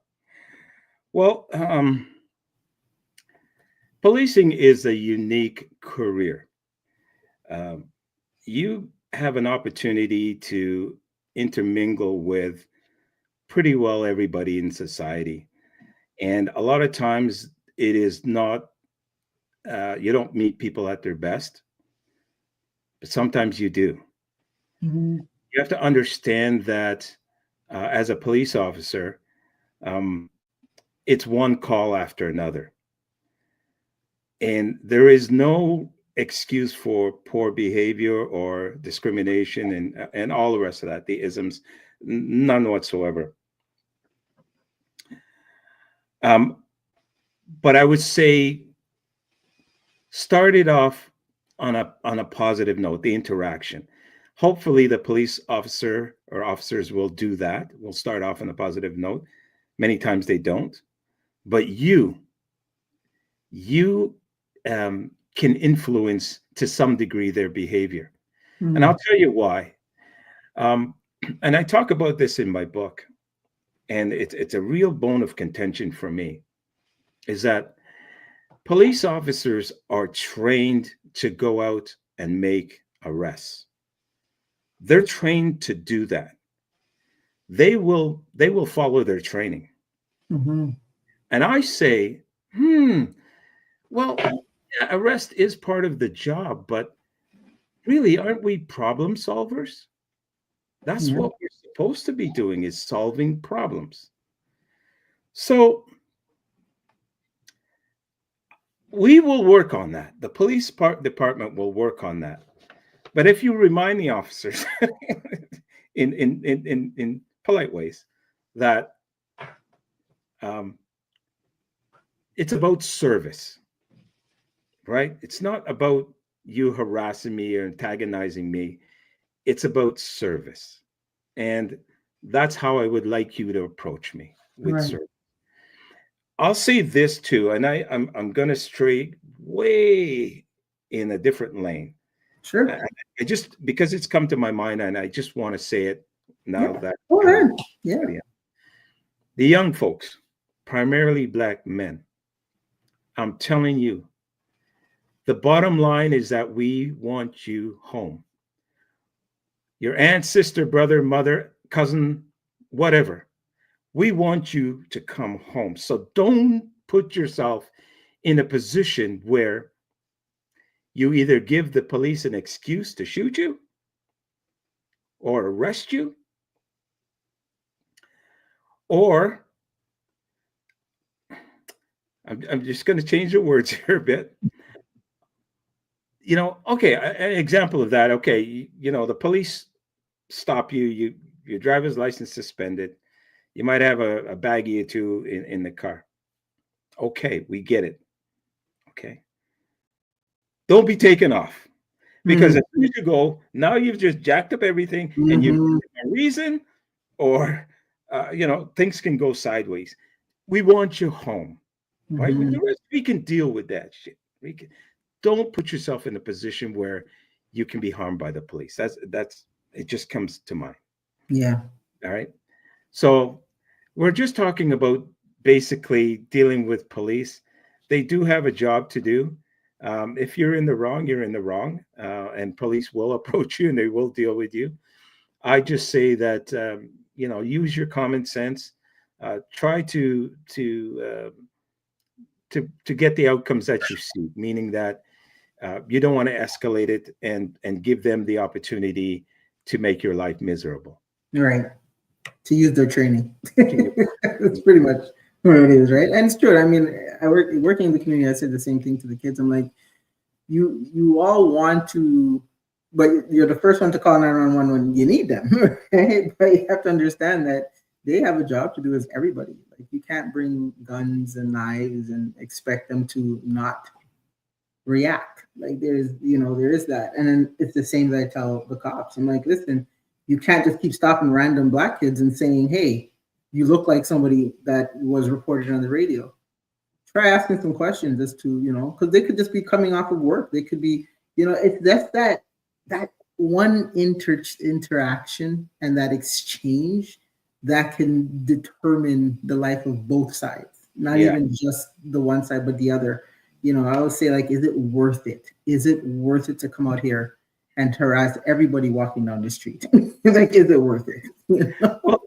Well, policing is a unique career. You have an opportunity to intermingle with pretty well everybody in society. And a lot of times it is not, you don't meet people at their best, but sometimes you do. Mm-hmm. You have to understand that as a police officer, um, it's one call after another. And there is no excuse for poor behavior or discrimination and all the rest of that, the isms, none whatsoever. Um, but I would say start it off on a positive note, the interaction. Hopefully, the police officer or officers will do that. Will start off on a positive note. Many times they don't, but you can influence to some degree their behavior, and I'll Mm. tell you why. Um, and I talk about this in my book, and it's a real bone of contention for me. Is that police officers are trained to go out and make arrests. They're trained to do that. They will follow their training. Mhm. And I say, well, yeah, arrest is part of the job, but really, aren't we problem solvers? That's Yeah. what we're supposed to be doing is solving problems. So we will work on that. The department will work on that. But if you remind the officers in polite ways that um, it's about service, right? It's not about you harassing me or antagonizing me. It's about service. And that's how I would like you to approach me with Right. service. I'll say this too, and I'm gonna stray way in a different lane. Sure. I just because it's come to my mind and I just want to say it now Yeah. that Go kind of ahead. Yeah. the young folks, primarily black men, I'm telling you, the bottom line is that we want you home. Your aunt, sister, brother, mother, cousin, whatever. We want you to come home. So don't put yourself in a position where you either give the police an excuse to shoot you or arrest you, or I'm just going to change the words here a bit. Okay, an example of that. Okay, the police stop you. Your driver's license suspended. You might have a baggie or two in the car. Okay, we get it. Okay, don't be taken off because Mm. as soon as you go, now you've just jacked up everything, and you've Mhm. given a reason, or things can go sideways. We want you home, right? With Mhm. the rest, we can deal with that shit. We can. Don't put yourself in a position where you can be harmed by the police. That's it just comes to mind. Yeah. All right. So we're just talking about basically dealing with police. They do have a job to do. If you're in the wrong, you're in the wrong, and police will approach you and they will deal with you. I just say that use your common sense. Try to get the outcomes that you seek, meaning that you don't want to escalate it and give them the opportunity to make your life miserable. Right. To use their training. To you. That's pretty much what it is, right? And it's true. I mean, I working in the community. I said the same thing to the kids. I'm like, you all want to, but you're the first one to call 911 when you need them, right? But you have to understand that they have a job to do as everybody. Like you can't bring guns and knives and expect them to not react. Like there is that. And then it's the same that I tell the cops. I'm like, listen, you can't just keep stopping random black kids and saying, hey, you look like somebody that was reported on the radio. Try asking some questions as to, because they could just be coming off of work. They could be, it's just that one interaction and that exchange that can determine the life of both sides, not Yeah. even just the one side, but the other. I always say, like, is it worth it? Is it worth it to come out here and harass everybody walking down the street? Like, is it worth it? Well,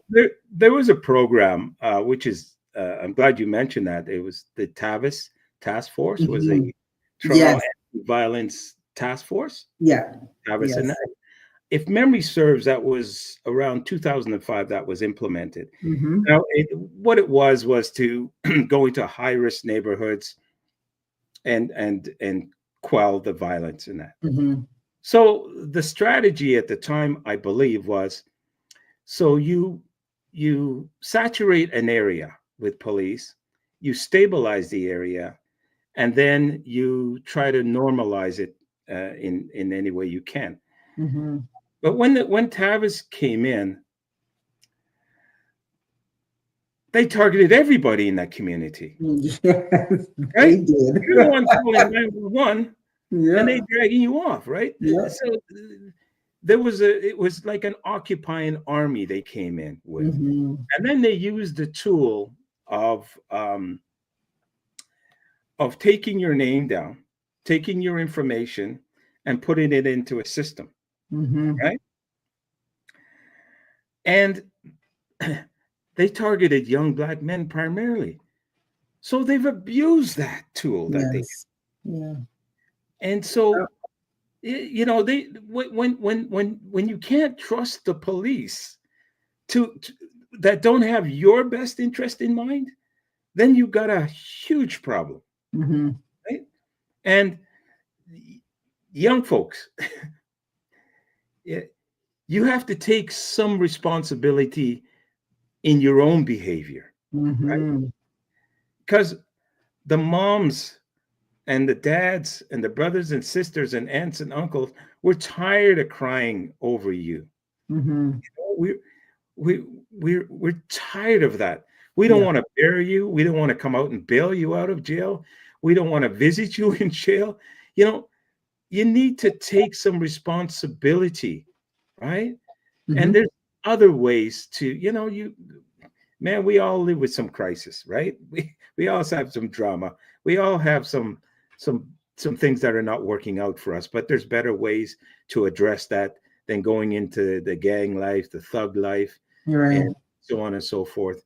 there was a program, which is I'm glad you mentioned that. It was the TAVIS task force, was a Mhm. Toronto Yes. Violence Task Force. Yeah. TAVIS, and Yes. if memory serves, that was around 2005 that was implemented. Hmm. Now, what it was to go into high risk neighborhoods and quell the violence in that. Hmm. So the strategy at the time, I believe, was so you saturate an area with police, you stabilize the area, and then you try to normalize it in any way you can. Mm-hmm. But when Tavis came in, they targeted everybody in that community, Yes, right? they did. You're the one calling 911, and Yeah. they dragging you off, right? Yeah. So it was like an occupying army they came in with, Mm-hmm. and then they used the tool of taking your name down, taking your information, and putting it into a system, Mm-hmm. right? And they targeted young Black men primarily. So they've abused that tool that they, Yes. Yeah. and so you know, they when you can't trust the police to that don't have your best interest in mind, then you got a huge problem, Mm-hmm. right? And young folks, you have to take some responsibility in your own behavior, right? Mm-hmm. Because the moms and the dads and the brothers and sisters and aunts and uncles, we're tired of crying over you. Mm-hmm. We we we're tired of that. We don't Yeah. want to bury you. We don't want to come out and bail you out of jail. We don't want to visit you in jail. You know, you need to take some responsibility, right? And Mm-hmm. there's other ways to, you know, man, we all live with some crisis, right? We all have some drama. We all have some some things that are not working out for us, but there's better ways to address that than going into the gang life, the thug life, You're right. and so on and so forth.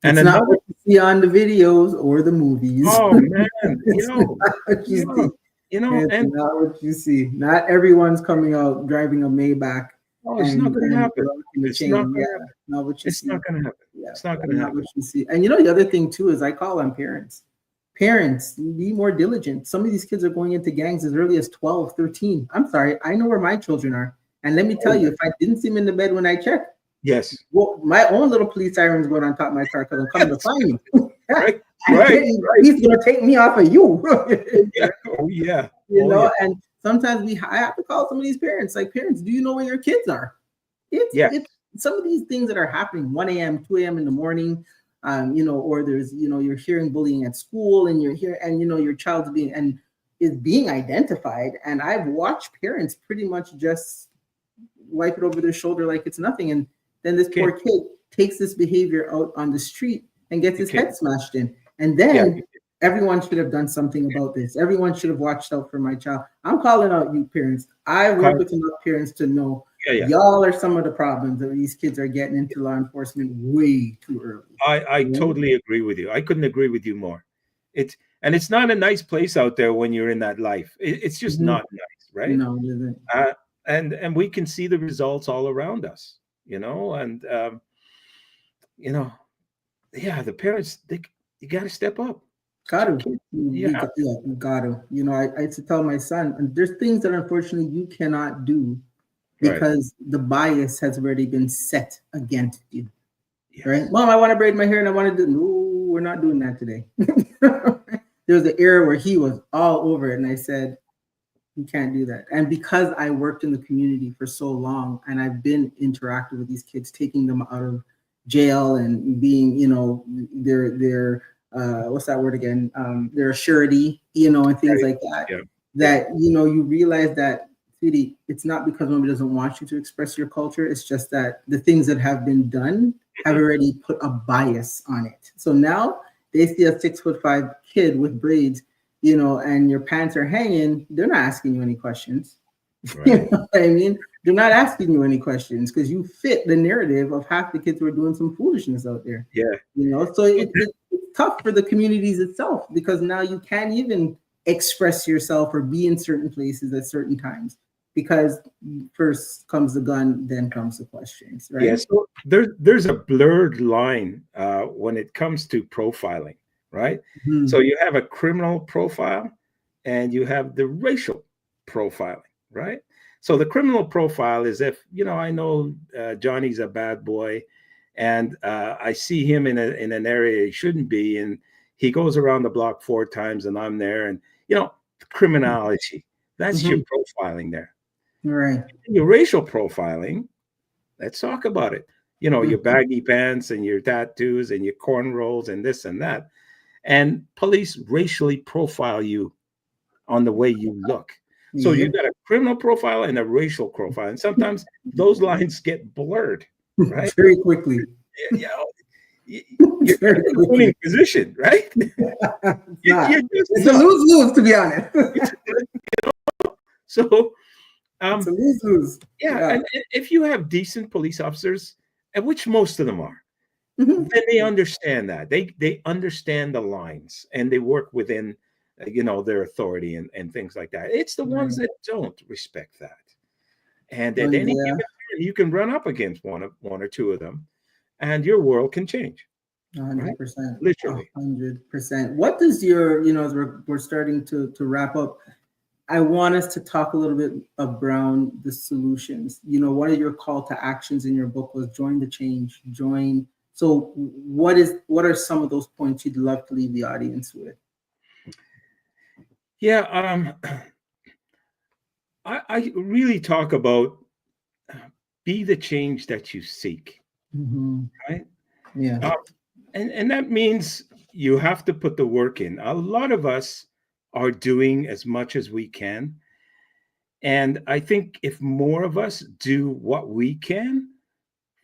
And It's not another, what you see on the videos or the movies. oh man, It's not what you see. you know, It's and not what you see. Not everyone's coming out driving a Maybach oh, it's not and going to happen. rocking the It's not chain. going Yeah, to happen. not what you It's see. not going to happen. Yeah, It's not going to not happen. what you see. And you know, the other thing too is I call on parents. Parents, be more diligent. Some of these kids are going into gangs as early as 12, 13. I'm sorry, I know where my children are. And let me tell you, if I didn't see them in the bed when I checked, Yes. well, my own little police sirens going on top of my car because I'm coming to find you. Right. And Right. he's gonna take me off of you. Yeah. Oh yeah. You Oh know, yeah. and sometimes I have to call some of these parents, like, parents, do you know where your kids are? Yeah. It's some of these things that are happening 1 a.m., 2 a.m. in the morning, you know, or there's, you know, you're hearing bullying at school and you're here and, you know, your child's being and is being identified. And I've watched parents pretty much just wipe it over their shoulder like it's nothing. And then this Okay. poor kid takes this behavior out on the street and gets his Okay. head smashed in. And then everyone should have done something about this. Everyone should have watched out for my child. I'm calling out you parents. I work with enough parents to know y'all are some of the problems that these kids are getting into law enforcement way too early. I totally agree with you. I couldn't agree with you more. It's not a nice place out there when you're in that life. It's just not nice, right? No, it isn't. And we can see the results all around us, you know, and you know, yeah, the parents, you got to step up. Got to. You got to. You know, I used to tell my son, and there's things that unfortunately you cannot do because the bias has already been set against you. Yes. Right? Mom, I want to braid my hair and I want to do, no, we're not doing that today. There was an era where he was all over it. And I said, you can't do that. And because I worked in the community for so long and I've been interactive with these kids, taking them out of jail and being, you know, their what's that word again? Their surety, you know, and things like that. Yeah. That, you know, you realize that, sweetie, it's not because nobody doesn't want you to express your culture. It's just that the things that have been done have already put a bias on it. So now they see a 6'5" kid with braids, you know, and your pants are hanging. They're not asking you any questions. Right. You know what I mean? They're not asking you any questions because you fit the narrative of half the kids who are doing some foolishness out there. Yeah. You know, so it's tough for the communities itself because now you can't even express yourself or be in certain places at certain times. Because first comes the gun, then comes the questions, right? Yes, so there's a blurred line when it comes to profiling, right? Mm-hmm. So you have a criminal profile and you have the racial profiling, right? So the criminal profile is if, you know, I know Johnny's a bad boy and I see him in an area he shouldn't be, and he goes around the block 4 times, and I'm there, and criminality. That's your profiling there. Right. Your racial profiling. Let's talk about it. Your Mhm. baggy pants and your tattoos and your cornrows and this and that. And police racially profile you on the way you look. So you Yep. got a criminal profile and a racial profile. And sometimes those lines get blurred, right? Very quickly. You know, you're Very not in a winning quickly. position, right? It's You're not. just It's a not. lose-lose, to be honest. So, It's a um, lose-lose. yeah. Yeah. And if you have decent police officers, and which most of them are, Mhm. then they understand that they understand the lines and they work within their authority and things like that. It's the ones Right. that don't respect that, and at And any given time you can run up against one or two of them, and your world can change, right? 100%. Literally. 100%. What does your, as we're starting to wrap up, I want us to talk a little bit around the solutions. One of your call to actions in your book was join the change, join. So what are some of those points you'd love to leave the audience with? Yeah. I really talk about be the change that you seek, right? Yeah. Uh, and that means you have to put the work in. A lot of us are doing as much as we can. And I think if more of us do what we can,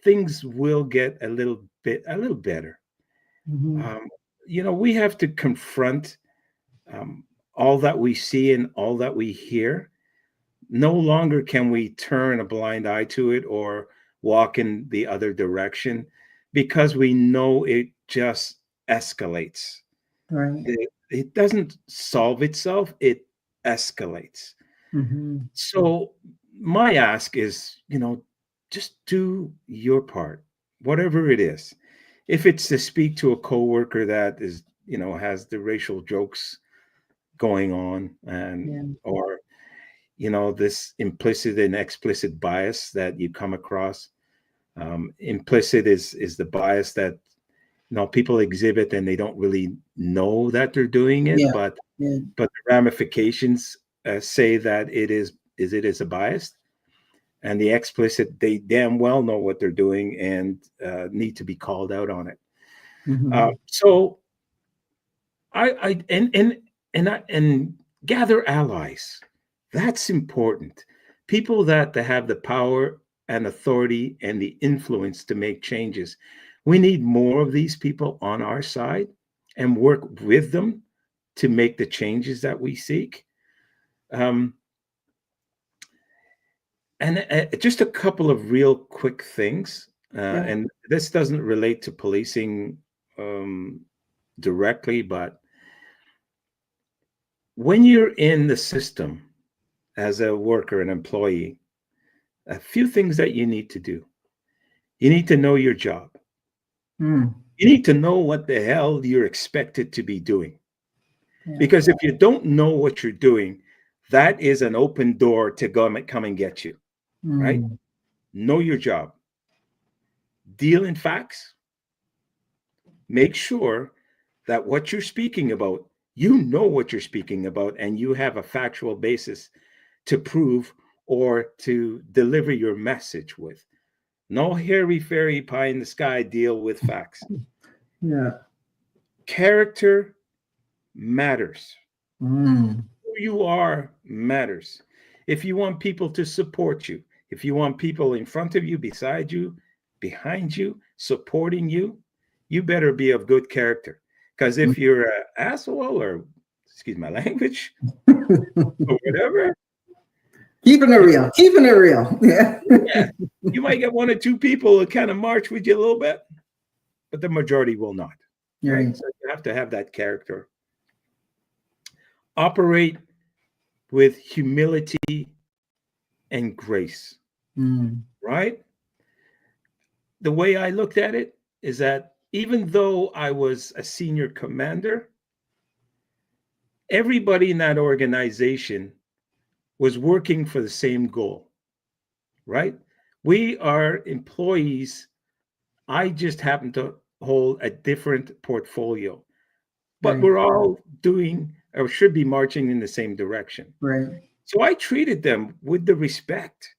things will get a little better. Mhm. Um, we have to confront um, all that we see and all that we hear. No longer can we turn a blind eye to it or walk in the other direction because we know it just escalates. Right. It doesn't solve itself, it escalates. Mhm. So my ask is, just do your part, whatever it is. If it's to speak to a coworker that is, has the racial jokes going on, and Yeah. or this implicit and explicit bias that you come across. Implicit is the bias that people exhibit and they don't really know that they're doing it, Yeah. but Yeah. the ramifications say that it is a bias. And the explicit, they damn well know what they're doing and need to be called out on it. Mhm. So and gather allies. That's important. People that have the power and authority and the influence to make changes. We need more of these people on our side and work with them to make the changes that we seek. Um, and just a couple of real quick things. Yeah. And this doesn't relate to policing um, directly, but when you're in the system as a worker, an employee, a few things that you need to do. You need to know your job. Mm. You need to know what the hell you're expected to be doing. Yeah. Because if you don't know what you're doing, that is an open door to come and get you, right? Mm. Know your job. Deal in facts. Make sure that what you're speaking about, you know what you're speaking about, and you have a factual basis to prove or to deliver your message with. No hairy fairy pie in the sky, deal with facts. Yeah. Character matters. Mm. Who you are matters. If you want people to support you, if you want people in front of you, beside you, behind you, supporting you, you better be of good character. Because if you're an asshole or, excuse my language, or whatever, Keeping it real. Keeping it real. Yeah. yeah, you might get one or two people that kind of march with you a little bit, but the majority will not, right? Right. So you have to have that character. Operate with humility and grace, Mm. right? The way I looked at it is that even though I was a senior commander, everybody in that organization was working for the same goal, right? We are employees I just happen to hold a different portfolio, but Right. we're all doing or should be marching in the same direction. Right. So I treated them with the respect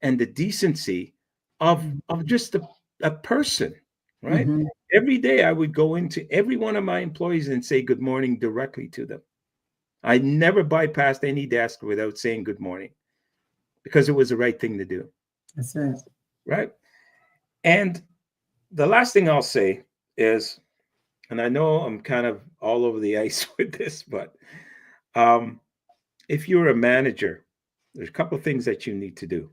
and the decency of just a person, right? Mm-hmm. Every day I would go into every one of my employees and say good morning directly to them. I never bypassed any desk without saying good morning because it was the right thing to do, That's it. right? And the last thing I'll say is, and I know I'm kind of all over the ice with this, but um, if you're a manager, there's a couple of things that you need to do.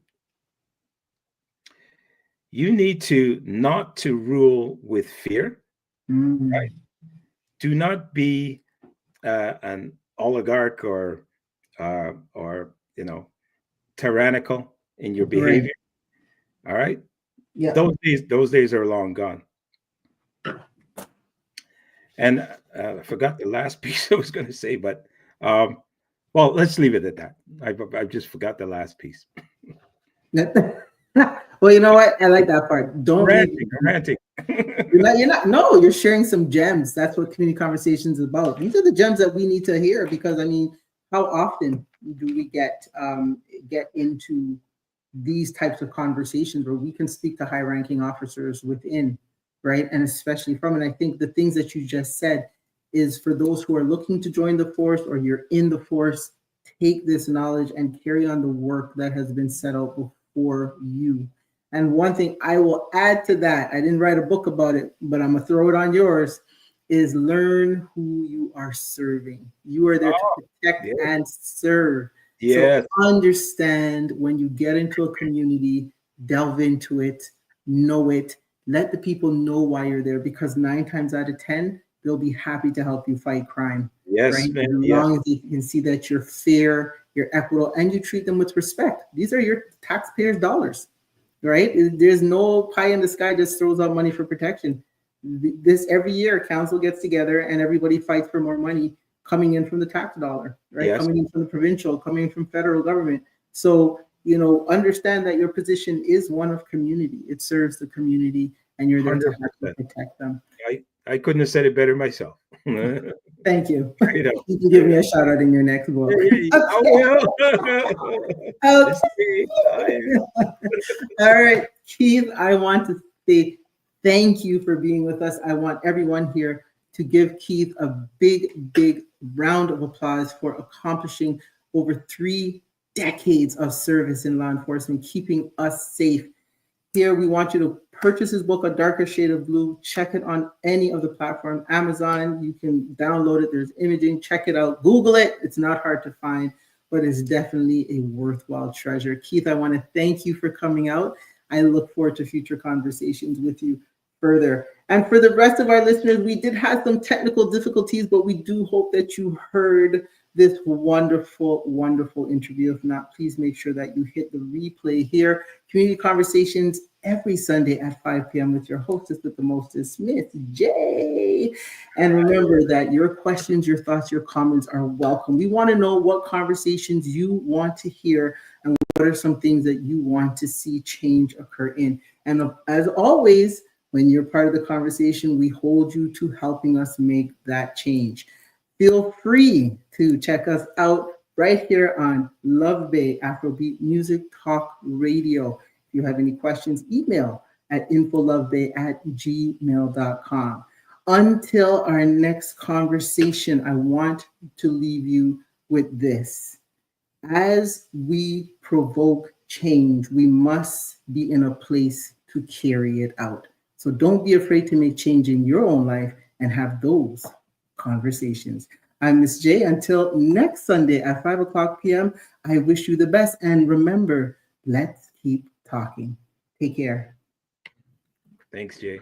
You need to not to rule with fear, Mm. right? Do not be an oligarch or tyrannical in your Right. behavior. All right, Yeah. those days are long gone. And I forgot the last piece I was going to say, but um, well, let's leave it at that. I just forgot the last piece. Well, you know what? I like that part. Don't leave. Ranting. You're not, no, you're sharing some gems. That's what community conversations is about. These are the gems that we need to hear because I mean, how often do we get into these types of conversations where we can speak to high-ranking officers within, right? And especially from, and I think the things that you just said is for those who are looking to join the force or you're in the force, take this knowledge and carry on the work that has been set out before you. And one thing I will add to that, I didn't write a book about it, but I'm gonna throw it on yours, is learn who you are serving. You are there to Oh, protect yes, and serve. So yes, understand when you get into a community, delve into it, know it, let the people know why you're there because 9 times out of 10, they'll be happy to help you fight crime, right? yes, man, As yes, long as they can see that you're fair, you're equitable, and you treat them with respect. These are your taxpayers' dollars, right? There's no pie in the sky just throws out money for protection. This every year, council gets together and everybody fights for more money coming in from the tax dollar, right? yes, Coming in from the provincial, coming in from federal government. So, understand that your position is one of community. It serves the community and you're there to actually 100%. protect them. I couldn't have said it better myself. Straight Thank you. up, You can give straight me up. a shout out in your next book. Yeah, yeah, I Okay. will. Okay. It's me. All right, Keith, I want to say thank you for being with us. I want everyone here to give Keith a big, big round of applause for accomplishing over 3 decades of service in law enforcement, keeping us safe. Here, we want you to purchase his book, A Darker Shade of Blue. Check it on any of the platforms. Amazon, you can download it. There's imaging. Check it out. Google it. It's not hard to find, but it's definitely a worthwhile treasure. Keith, I want to thank you for coming out. I look forward to future conversations with you further. And for the rest of our listeners, we did have some technical difficulties, but we do hope that you heard this wonderful, wonderful interview. If not, please make sure that you hit the replay here. Community Conversations every Sunday at 5 p.m. with your hostess with the mostest, Miss J. And remember that your questions, your thoughts, your comments are welcome. We want to know what conversations you want to hear and what are some things that you want to see change occur in. And as always, when you're part of the conversation, we hold you to helping us make that change. Feel free to check us out right here on Love Bay Afrobeat Music Talk Radio. If you have any questions, email at infolovebay@gmail.com. Until our next conversation, I want to leave you with this. As we provoke change, we must be in a place to carry it out. So don't be afraid to make change in your own life and have those conversations. I'm Miss J. Until next Sunday at 5 o'clock p.m., I wish you the best. And remember, let's keep talking. Take care. Thanks, Jay.